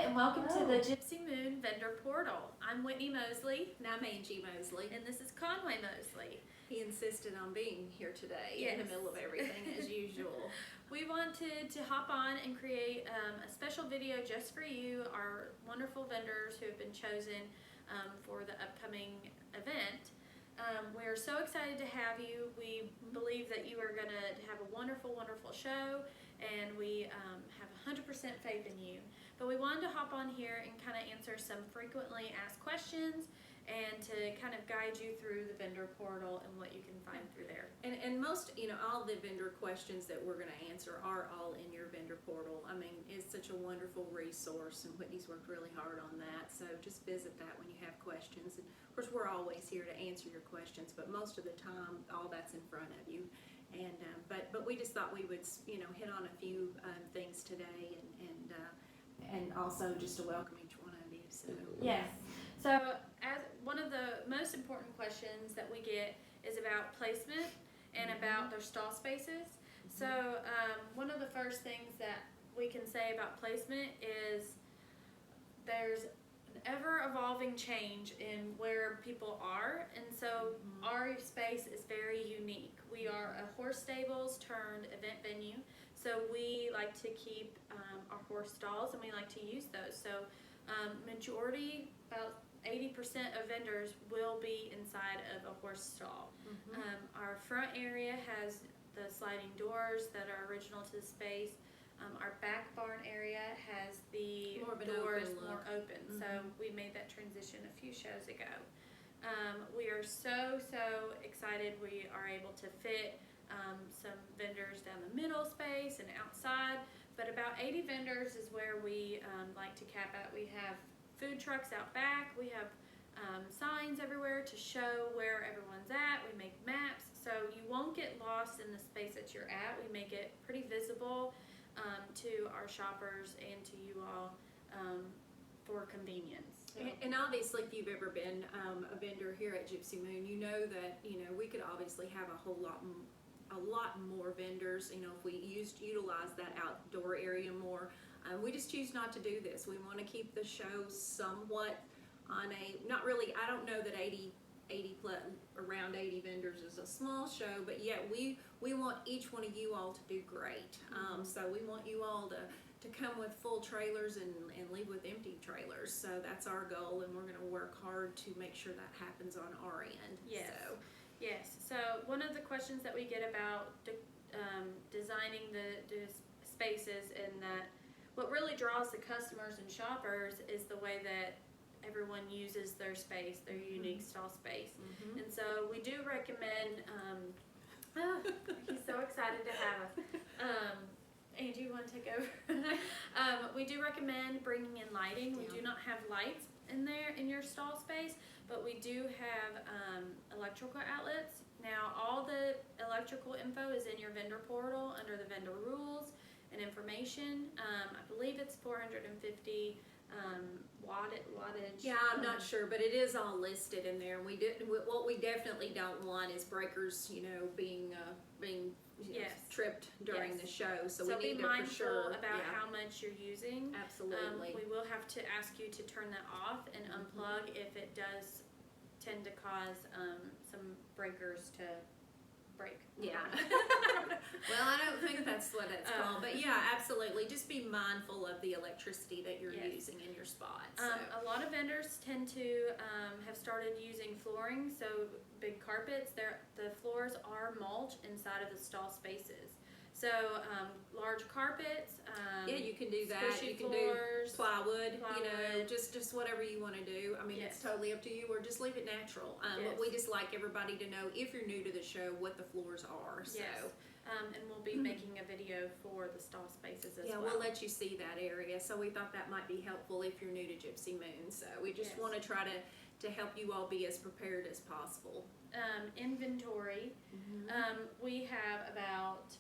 and welcome to the Gmm Vendor Portal. I'm Whitney Mosley. And I'm Angie Mosley. And this is Conway Mosley. He insisted on being here today in the middle of everything as usual. We wanted to hop on and create a special video just for you, our wonderful vendors who have been chosen for the upcoming event. We're so excited to have you. We believe that you are going to have a wonderful, wonderful show, and we have 100% faith in you. But we wanted to hop on here and kind of answer some frequently asked questions and to kind of guide you through the vendor portal and what you can find through there. And most, all the vendor questions that we're going to answer are all in your vendor portal. I mean, it's such a wonderful resource, and Whitney's worked really hard on that. So just visit that when you have questions. And of course, we're always here to answer your questions, but most of the time, all that's in front of you. And but we just thought we would, hit on a few things today, and also just to welcome each one of you. So yes. So as one of the most important questions that we get is about placement and about their stall spaces. So one of the first things that we can say about placement is there's an ever-evolving change in where people are, and so our space is very unique. We are a horse stables turned event venue, so we like to keep our horse stalls, and we like to use those. So majority, about 80% of vendors will be inside of a horse stall. Our front area has the sliding doors that are original to the space. Our back barn area has the doors more open. So we made that transition a few shows ago. We are so excited we are able to fit some vendors down the middle space and outside, but about 80 vendors is where we like to cap out. We have food trucks out back. We have signs everywhere to show where everyone's at. We make maps, so you won't get lost in the space that you're at. We make it pretty visible to our shoppers and to you all for convenience. So. And obviously, if you've ever been a vendor here at Gmm, you know that we could obviously have a lot more vendors. If we utilize that outdoor area more. We just choose not to do this. We want to keep the show somewhat on not really, I don't know that around 80 vendors is a small show, but yet we want each one of you all to do great. So we want you all to come with full trailers and leave with empty trailers. So that's our goal, and we're going to work hard to make sure that happens on our end. Yes. Yes. So one of the questions that we get about designing the spaces, and that what really draws the customers and shoppers is the way that everyone uses their space, their unique stall space. And so we do recommend, he's so excited to have us. Angie, you want to take over? We do recommend bringing in lighting. We do not have lights in there in your stall space, but we do have electrical outlets. Now all the electrical info is in your vendor portal under the vendor rules and information. I believe it's 450 wattage. Yeah, I'm not sure, but it is all listed in there. What we definitely don't want is breakers, being tripped during the show. So we need be to mindful for sure about how much you're using. Absolutely. We will have to ask you to turn that off and unplug if it does tend to cause some breakers to break. Yeah. Well, I don't think that's what it's called, but yeah, absolutely. Just be mindful of the electricity that you're using in your spot. So. A lot of vendors tend to have started using flooring, so big carpets. The floors are mulch inside of the stall spaces. So large carpets. Yeah, you can do that. You can floors, do plywood. Just whatever you want to do. I mean, it's totally up to you, or just leave it natural. But we just like everybody to know, if you're new to the show, what the floors are. So. Yes. And we'll be making a video for the stall spaces as well. Yeah, we'll let you see that area. So we thought that might be helpful if you're new to Gmm. So we just want to try to help you all be as prepared as possible. Inventory. We have about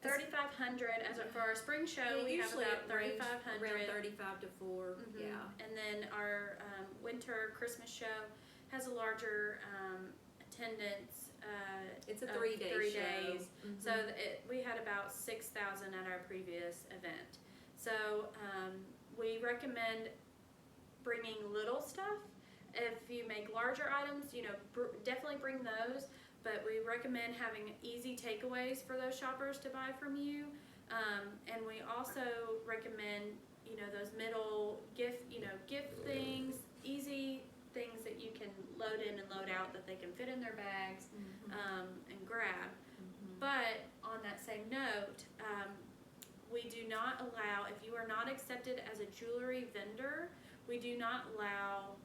3,500 for our spring show. We have about 3,500. Around 35 to 4. Yeah. And then our winter Christmas show has a larger attendance. It's a 3-day show. So we had about 6,000 at our previous event. So we recommend bringing little stuff. If you make larger items, definitely bring those, but we recommend having easy takeaways for those shoppers to buy from you. And we also recommend, those middle gift things, easy things that you can load in and load out that they can fit in their bags, and grab. But on that same note, we do not allow, if you are not accepted as a jewelry vendor, we do not allow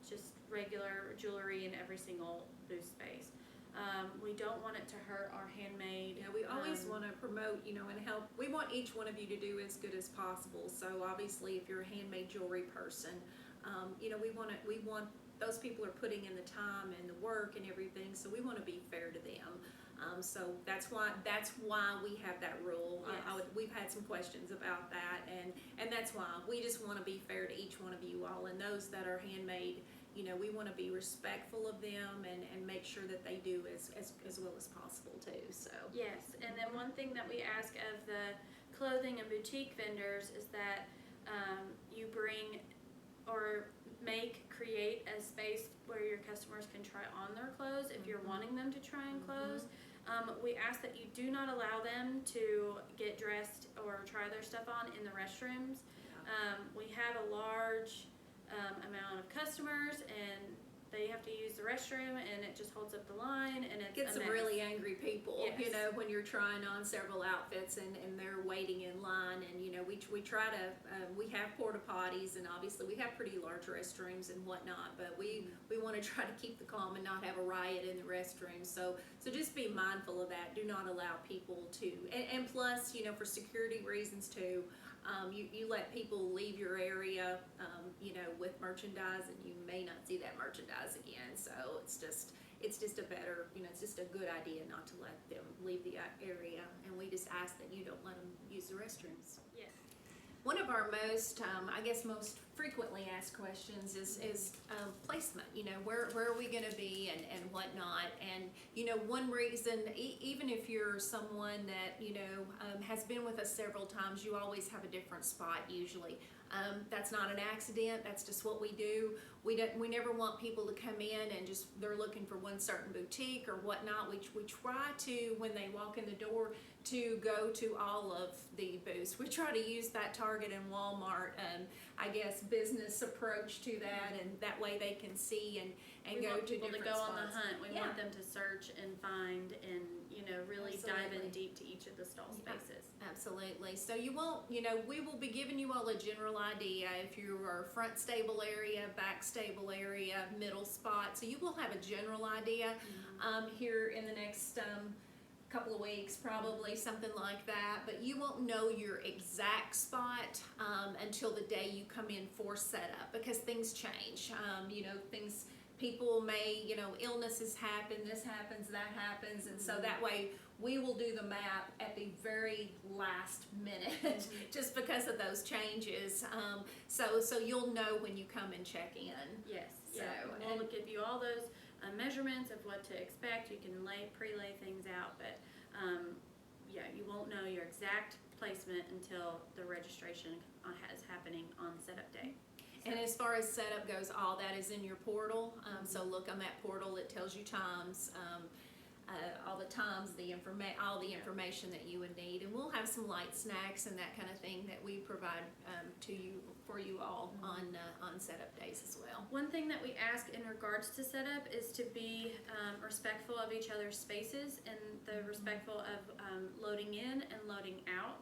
just regular jewelry in every single booth space. We don't want it to hurt our handmade. Yeah, we always want to promote, and help. We want each one of you to do as good as possible. So obviously, if you're a handmade jewelry person, we want those people are putting in the time and the work and everything. So we want to be fair to them. So that's why we have that rule. Yes. We've had some questions about that, and that's why we just want to be fair to each one of you all, and those that are handmade. We want to be respectful of them and make sure that they do as well as possible too. So yes, and then one thing that we ask of the clothing and boutique vendors is that you bring or create a space where your customers can try on their clothes if you're wanting them to try on clothes. We ask that you do not allow them to get dressed or try their stuff on in the restrooms. We have a large amount of customers, and they have to use the restroom, and it just holds up the line, and it's get some really angry people, Yes. When you're trying on several outfits and they're waiting in line, and we try to we have porta potties, and obviously we have pretty large restrooms and whatnot, but we want to try to keep the calm and not have a riot in the restroom. So just be mindful of that. Do not allow people to, and plus, for security reasons too. You let people leave your area, with merchandise, and you may not see that merchandise again. So it's just a better, it's just a good idea not to let them leave the area. And we just ask that you don't let them use the restrooms. Yes. One of our most frequently asked questions is placement. Where are we going to be and whatnot. And one reason, even if you're someone that has been with us several times, you always have a different spot usually. That's not an accident. That's just what we do. We never want people to come in and just they're looking for one certain boutique or whatnot. We try to, when they walk in the door, to go to all of the booths. We try to use that Target and Walmart, business approach to that, and that way they can see and We go want to people different to go spots. on the hunt. We want them to search and find and really dive in Absolutely. deep to each of the stall spaces. Absolutely. So you won't, we will be giving you all a general idea if you are front stable area, back stable area, middle spot. So you will have a general idea here in the next couple of weeks, probably something like that. But you won't know your exact spot until the day you come in for setup, because things change. People may, illnesses happen, this happens, that happens, and so that way we will do the map at the very last minute just because of those changes. So you'll know when you come and check in. Yes. So, and we'll give you all those measurements of what to expect. You can pre-lay things out, but you won't know your exact placement until the registration is happening on setup day. And as far as setup goes, all that is in your portal. So look on that portal. It tells you times, all the times, all the information that you would need. And we'll have some light snacks and that kind of thing that we provide for you all on setup days as well. One thing that we ask in regards to setup is to be respectful of each other's spaces and respectful of loading in and loading out.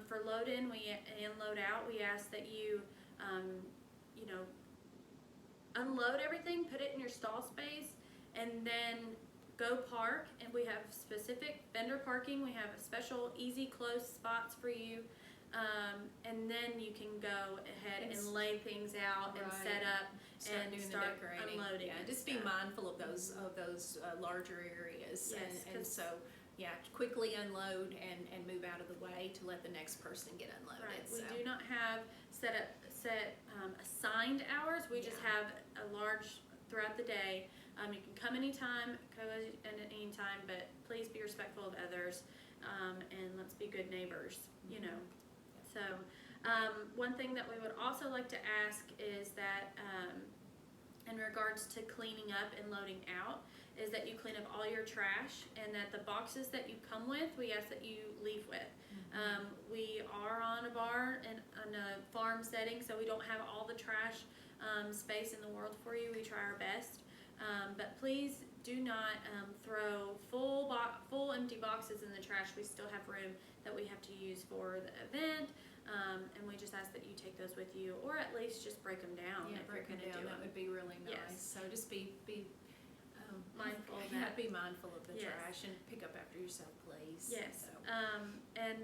For load in and load out, we ask that you unload everything, put it in your stall space, and then go park. And we have specific vendor parking. We have special easy close spots for you, and then you can go ahead and lay things out and set up and start unloading. Yeah, just be mindful of those larger areas, Yes, and so quickly unload and move out of the way to let the next person get unloaded. Right. So. We do not have set assigned hours. We just have a large throughout the day. You can come anytime, go at any time, but please be respectful of others, and let's be good neighbors. So One thing that we would also like to ask is that in regards to cleaning up and loading out, is that you clean up all your trash, and that the boxes that you come with, we ask that you leave with. We are on a bar and on a farm setting, so we don't have all the trash space in the world for you. We try our best, but please do not throw full empty boxes in the trash. We still have room that we have to use for the event, and we just ask that you take those with you, or at least just break them down. Yeah, if break you're them gonna down. do That them. would be really nice. Yes. So just be Mindful of yeah, that. be mindful of the Yes. trash and pick up after yourself, please. Yes, So. and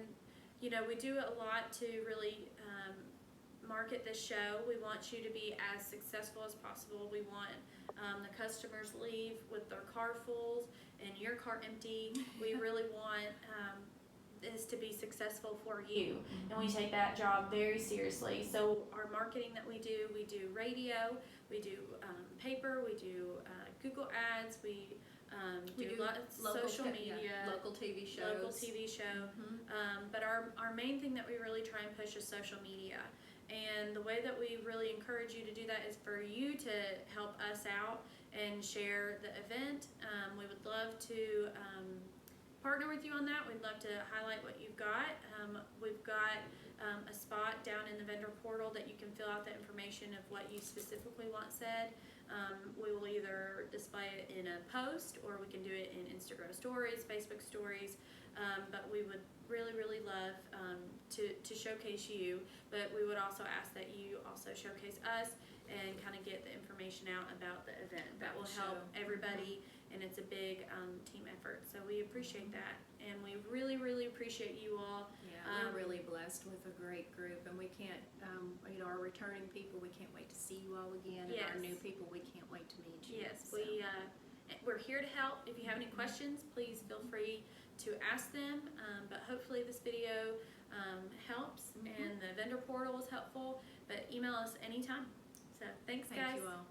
we do a lot to really market this show. We want you to be as successful as possible. We want the customers leave with their car full and your car empty. We really want this to be successful for you, and we take that job very seriously. So our marketing that we do radio, we do paper, we do Google ads, we do lots of social media, local TV shows. But our main thing that we really try and push is social media. And the way that we really encourage you to do that is for you to help us out and share the event. We would love to partner with you on that. We'd love to highlight what you've got. We've got a spot down in the vendor portal that you can fill out the information of what you specifically want said. We will either display it in a post, or we can do it in Instagram stories, Facebook stories, but we would really love to showcase you, but we would also ask that you also showcase us and kind of get the information out about the event. That will help everybody, and it's a big team effort, so we appreciate that, and we really appreciate you all. Yeah, we're really blessed with a great group, and we can't, our returning people, we can't wait to see you all again, and our new people, we can't wait to meet you. Yes, so. we're here to help. If you have any questions, please feel free to ask them, but hopefully this video helps, and the vendor portal is helpful, but email us anytime. So thanks, guys. Thank you all.